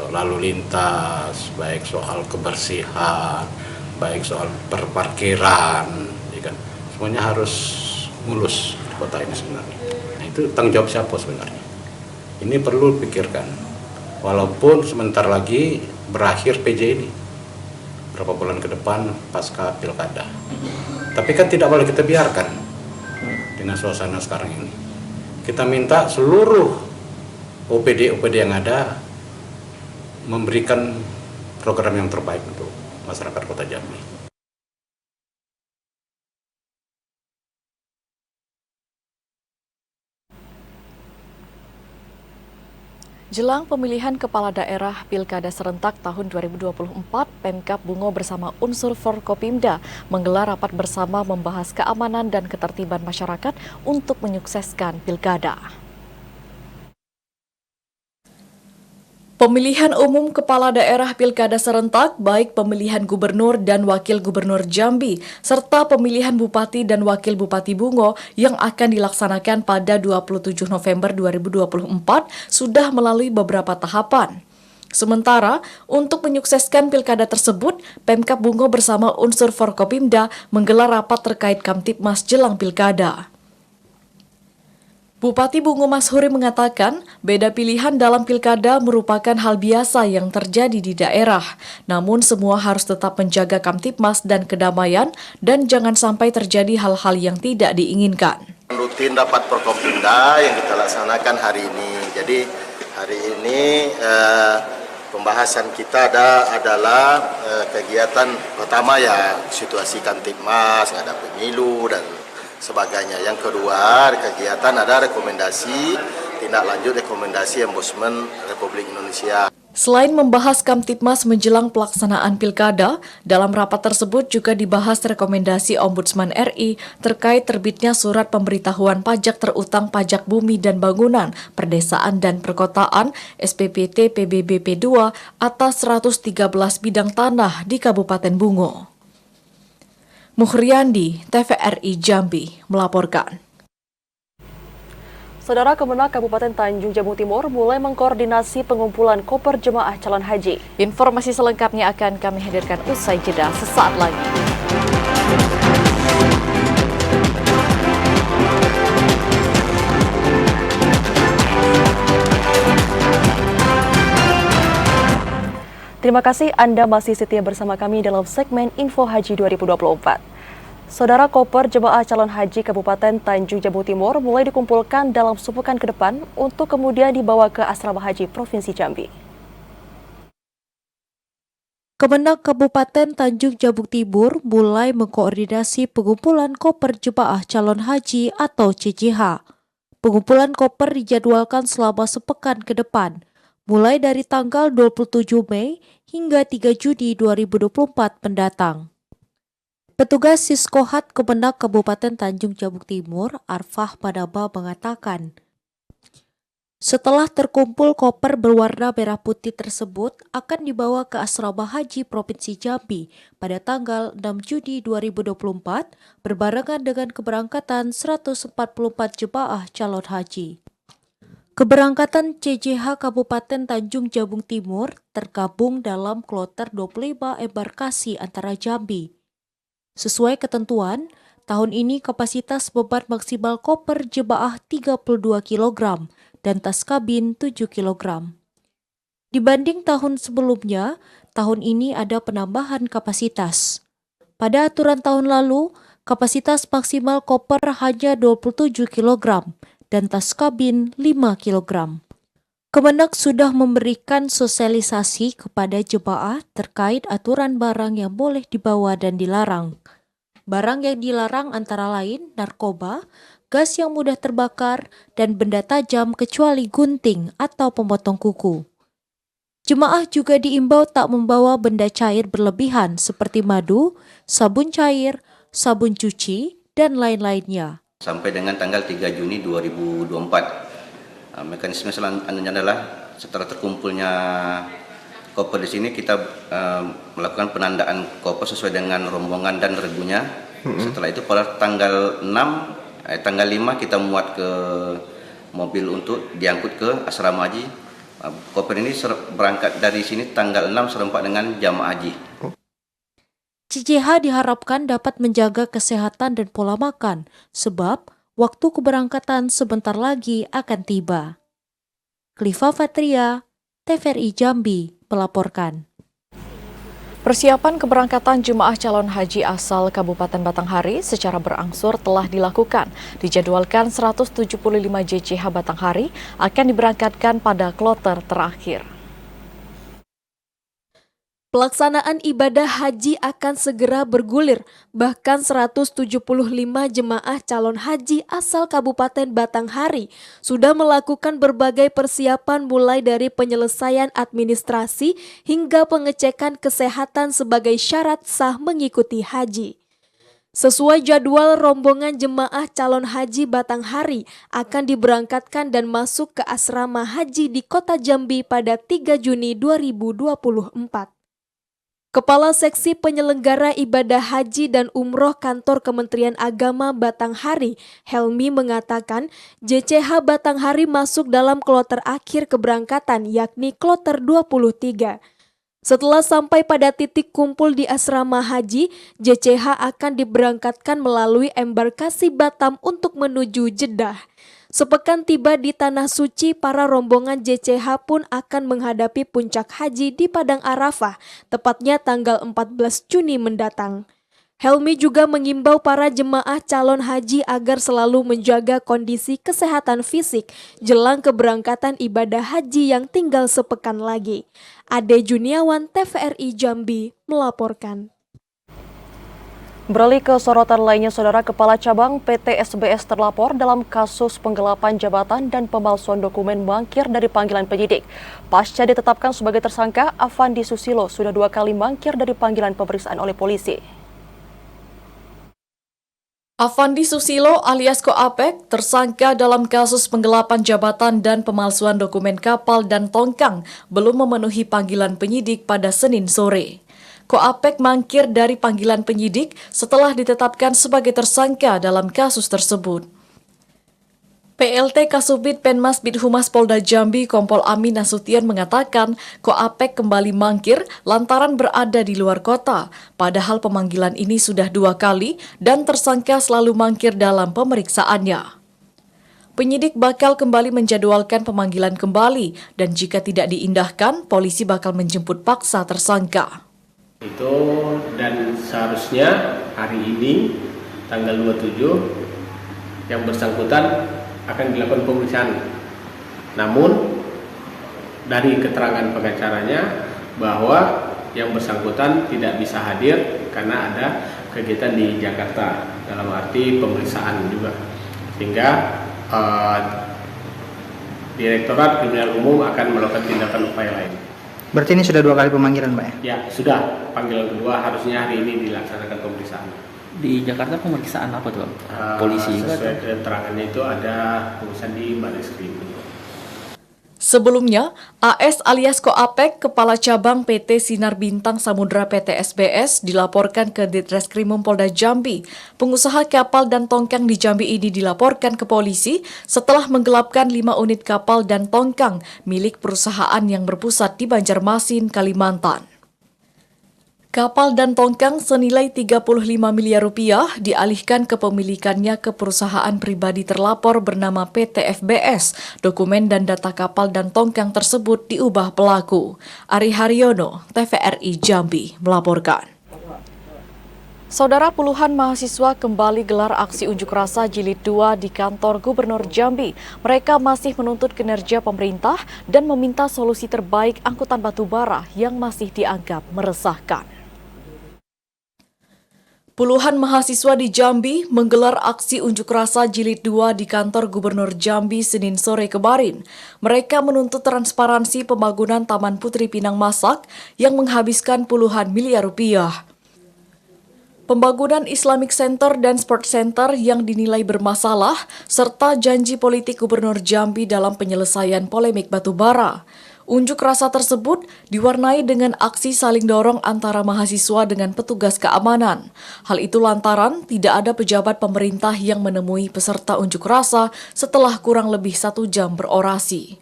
lalu lintas, baik soal kebersihan, baik soal perparkiran, ya kan? Semuanya harus mulus di kota ini sebenarnya. Nah, itu tanggung jawab siapa sebenarnya? Ini perlu pikirkan. Walaupun sebentar lagi berakhir PJ ini, berapa bulan ke depan pasca pilkada. Tapi kan tidak boleh kita biarkan dengan suasana sekarang ini. Kita minta seluruh OPD yang ada memberikan program yang terbaik untuk masyarakat Kota Jambi. Jelang pemilihan kepala daerah Pilkada serentak tahun 2024, Pemkab Bungo bersama unsur Forkopimda menggelar rapat bersama membahas keamanan dan ketertiban masyarakat untuk menyukseskan pilkada. Pemilihan umum kepala daerah Pilkada serentak, baik pemilihan gubernur dan wakil gubernur Jambi, serta pemilihan bupati dan wakil bupati Bungo yang akan dilaksanakan pada 27 November 2024 sudah melalui beberapa tahapan. Sementara, untuk menyukseskan pilkada tersebut, Pemkab Bungo bersama unsur Forkopimda menggelar rapat terkait Kamtibmas jelang pilkada. Bupati Bungo Mashuri mengatakan, beda pilihan dalam pilkada merupakan hal biasa yang terjadi di daerah. Namun semua harus tetap menjaga Kamtibmas dan kedamaian dan jangan sampai terjadi hal-hal yang tidak diinginkan. Rutin rapat Forkopimda yang kita laksanakan hari ini. Jadi hari ini pembahasan kita adalah kegiatan pertama ya situasi Kamtibmas, ada pemilu dan sebagainya. Yang kedua, kegiatan ada rekomendasi, tindak lanjut rekomendasi Ombudsman Republik Indonesia. Selain membahas Kamtibmas menjelang pelaksanaan pilkada, dalam rapat tersebut juga dibahas rekomendasi Ombudsman RI terkait terbitnya surat pemberitahuan pajak terutang pajak bumi dan bangunan, perdesaan dan perkotaan SPPT PBB P2 atas 113 bidang tanah di Kabupaten Bungo. Muhriandi, TVRI Jambi, melaporkan. Saudara, Kemenak Kabupaten Tanjung Jabung Timur mulai mengkoordinasi pengumpulan koper jemaah calon haji. Informasi selengkapnya akan kami hadirkan usai jeda sesaat lagi. Terima kasih Anda masih setia bersama kami dalam segmen Info Haji 2024. Saudara, koper jemaah calon haji Kabupaten Tanjung Jabung Timur mulai dikumpulkan dalam sepekan ke depan untuk kemudian dibawa ke Asrama Haji Provinsi Jambi. Kemenak Kabupaten Tanjung Jabung Timur mulai mengkoordinasi pengumpulan koper jemaah calon haji atau CJH. Pengumpulan koper dijadwalkan selama sepekan ke depan, mulai dari tanggal 27 Mei hingga 3 Juni 2024 mendatang. Petugas Siskohat Kemenak Kabupaten Tanjung Jabung Timur, Arfah Padaba mengatakan, setelah terkumpul koper berwarna merah putih tersebut akan dibawa ke Asrama Haji Provinsi Jambi pada tanggal 6 Juni 2024 berbarengan dengan keberangkatan 144 jemaah calon haji. Keberangkatan CJH Kabupaten Tanjung Jabung Timur tergabung dalam kloter 25 embarkasi antara Jambi. Sesuai ketentuan, tahun ini kapasitas beban maksimal koper jemaah 32 kg dan tas kabin 7 kg. Dibanding tahun sebelumnya, tahun ini ada penambahan kapasitas. Pada aturan tahun lalu, kapasitas maksimal koper hanya 27 kg dan tas kabin 5 kg. Kemenak sudah memberikan sosialisasi kepada jemaah terkait aturan barang yang boleh dibawa dan dilarang. Barang yang dilarang antara lain narkoba, gas yang mudah terbakar, dan benda tajam kecuali gunting atau pemotong kuku. Jemaah juga diimbau tak membawa benda cair berlebihan seperti madu, sabun cair, sabun cuci, dan lain-lainnya. Sampai dengan tanggal 3 Juni 2024. Mekanisme selanjutnya adalah setelah terkumpulnya koper di sini kita melakukan penandaan koper sesuai dengan rombongan dan regunya. Setelah itu pada tanggal 5 kita muat ke mobil untuk diangkut ke Asrama Haji. Koper ini berangkat dari sini tanggal 6 serempak dengan jamaah haji. CJH diharapkan dapat menjaga kesehatan dan pola makan, sebab waktu keberangkatan sebentar lagi akan tiba. Klifa Fatria, TVRI Jambi, melaporkan. Persiapan keberangkatan jemaah calon haji asal Kabupaten Batanghari secara berangsur telah dilakukan. Dijadwalkan 175 JCH Batanghari akan diberangkatkan pada kloter terakhir. Pelaksanaan ibadah haji akan segera bergulir, bahkan 175 jemaah calon haji asal Kabupaten Batanghari sudah melakukan berbagai persiapan mulai dari penyelesaian administrasi hingga pengecekan kesehatan sebagai syarat sah mengikuti haji. Sesuai jadwal, rombongan jemaah calon haji Batanghari akan diberangkatkan dan masuk ke asrama haji di Kota Jambi pada 3 Juni 2024. Kepala Seksi Penyelenggara Ibadah Haji dan Umroh Kantor Kementerian Agama Batanghari, Helmi, mengatakan JCH Batanghari masuk dalam kloter akhir keberangkatan, yakni kloter 23. Setelah sampai pada titik kumpul di asrama haji, JCH akan diberangkatkan melalui embarkasi Batam untuk menuju Jeddah. Sepekan tiba di Tanah Suci, para rombongan JCH pun akan menghadapi puncak haji di Padang Arafah, tepatnya tanggal 14 Juni mendatang. Helmi juga mengimbau para jemaah calon haji agar selalu menjaga kondisi kesehatan fisik jelang keberangkatan ibadah haji yang tinggal sepekan lagi. Ade Juniawan, TVRI Jambi, melaporkan. Beralih ke sorotan lainnya, Saudara, Kepala Cabang PT SBS terlapor dalam kasus penggelapan jabatan dan pemalsuan dokumen mangkir dari panggilan penyidik. Pasca ditetapkan sebagai tersangka, Afandi Susilo sudah 2 kali mangkir dari panggilan pemeriksaan oleh polisi. Afandi Susilo alias Ko Apek tersangka dalam kasus penggelapan jabatan dan pemalsuan dokumen kapal dan tongkang belum memenuhi panggilan penyidik pada Senin sore. Ko Apek mangkir dari panggilan penyidik setelah ditetapkan sebagai tersangka dalam kasus tersebut. PLT Kasubit Penmas Bidhumas Polda Jambi Kompol Amin Nasution mengatakan Ko Apek kembali mangkir lantaran berada di luar kota, padahal pemanggilan ini sudah 2 kali dan tersangka selalu mangkir dalam pemeriksaannya. Penyidik bakal kembali menjadwalkan pemanggilan kembali dan jika tidak diindahkan, polisi bakal menjemput paksa tersangka. Itu dan seharusnya hari ini tanggal 27 yang bersangkutan akan dilakukan pemeriksaan. Namun dari keterangan pengacaranya bahwa yang bersangkutan tidak bisa hadir karena ada kegiatan di Jakarta dalam arti pemeriksaan juga. Sehingga Direktorat Kriminal Umum akan melakukan tindakan upaya lain. Berarti ini sudah 2 kali pemanggilan, Pak? Ya, sudah. Panggilan kedua harusnya hari ini dilaksanakan pemeriksaan. Di Jakarta pemeriksaan apa tuh? Polisi? Sesuai keterangannya itu ada pemeriksaan di Barreskrim. Sebelumnya, AS alias Ko Apek, Kepala Cabang PT Sinar Bintang Samudra PT SBS, dilaporkan ke Ditreskrimum Polda Jambi. Pengusaha kapal dan tongkang di Jambi ini dilaporkan ke polisi setelah menggelapkan 5 unit kapal dan tongkang milik perusahaan yang berpusat di Banjarmasin, Kalimantan. Kapal dan tongkang senilai 35 miliar rupiah dialihkan kepemilikannya ke perusahaan pribadi terlapor bernama PT FBS. Dokumen dan data kapal dan tongkang tersebut diubah pelaku. Ari Haryono, TVRI Jambi, melaporkan. Saudara, puluhan mahasiswa kembali gelar aksi unjuk rasa jilid 2 di kantor Gubernur Jambi. Mereka masih menuntut kinerja pemerintah dan meminta solusi terbaik angkutan batubara yang masih dianggap meresahkan. Puluhan mahasiswa di Jambi menggelar aksi unjuk rasa jilid 2 di kantor Gubernur Jambi Senin sore kemarin. Mereka menuntut transparansi pembangunan Taman Putri Pinang Masak yang menghabiskan puluhan miliar rupiah. Pembangunan Islamic Center dan Sport Center yang dinilai bermasalah, serta janji politik Gubernur Jambi dalam penyelesaian polemik batubara. Unjuk rasa tersebut diwarnai dengan aksi saling dorong antara mahasiswa dengan petugas keamanan. Hal itu lantaran tidak ada pejabat pemerintah yang menemui peserta unjuk rasa setelah kurang lebih 1 jam berorasi.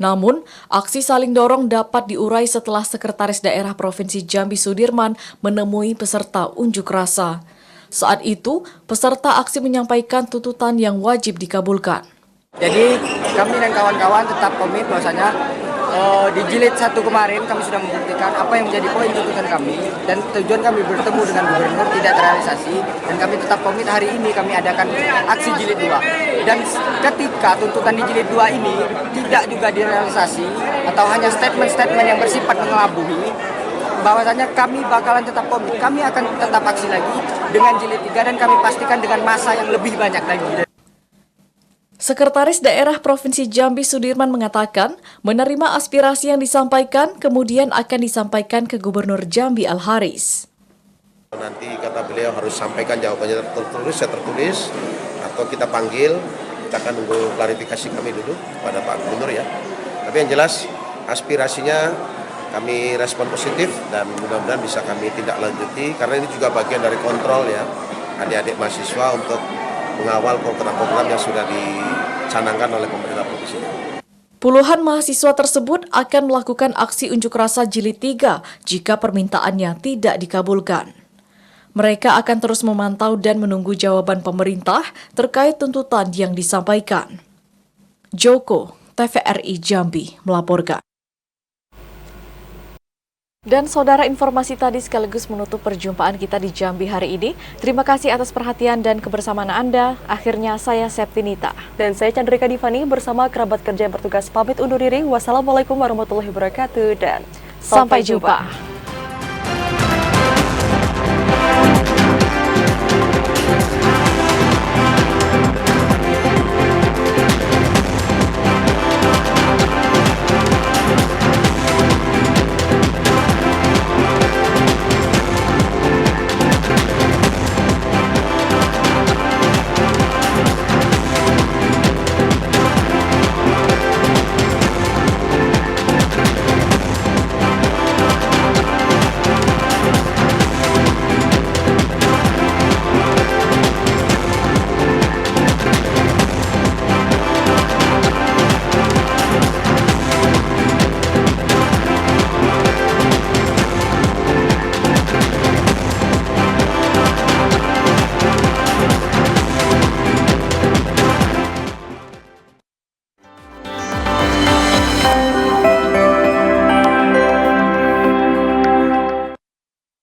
Namun, aksi saling dorong dapat diurai setelah Sekretaris Daerah Provinsi Jambi Sudirman menemui peserta unjuk rasa. Saat itu, peserta aksi menyampaikan tuntutan yang wajib dikabulkan. Jadi kami dan kawan-kawan tetap komit bahwasanya di jilid 1 kemarin kami sudah membuktikan apa yang menjadi poin tuntutan kami dan tujuan kami bertemu dengan gubernur tidak terrealisasi dan kami tetap komit hari ini kami adakan aksi jilid 2 dan ketika tuntutan di jilid 2 ini tidak juga direalisasi atau hanya statement-statement yang bersifat mengelabui bahwasanya kami bakalan tetap komit. Kami akan tetap aksi lagi dengan jilid 3 dan kami pastikan dengan massa yang lebih banyak lagi. Sekretaris Daerah Provinsi Jambi Sudirman mengatakan, menerima aspirasi yang disampaikan, kemudian akan disampaikan ke Gubernur Jambi Al-Haris. Nanti kata beliau harus sampaikan jawabannya tertulis, atau kita panggil, kita akan nunggu klarifikasi kami dulu pada Pak Gubernur ya. Tapi yang jelas aspirasinya kami respon positif dan mudah-mudahan bisa kami tindak lanjuti karena ini juga bagian dari kontrol ya adik-adik mahasiswa untuk mengawal program-program yang sudah dicanangkan oleh pemerintah provinsi. Puluhan mahasiswa tersebut akan melakukan aksi unjuk rasa jilid 3 jika permintaannya tidak dikabulkan. Mereka akan terus memantau dan menunggu jawaban pemerintah terkait tuntutan yang disampaikan. Joko, TVRI Jambi, melaporkan. Dan saudara, informasi tadi sekaligus menutup perjumpaan kita di Jambi hari ini. Terima kasih atas perhatian dan kebersamaan Anda. Akhirnya saya Septinita. Dan saya Chandrika Divani bersama kerabat kerja yang bertugas pamit undur diri. Wassalamualaikum warahmatullahi wabarakatuh dan sampai jumpa.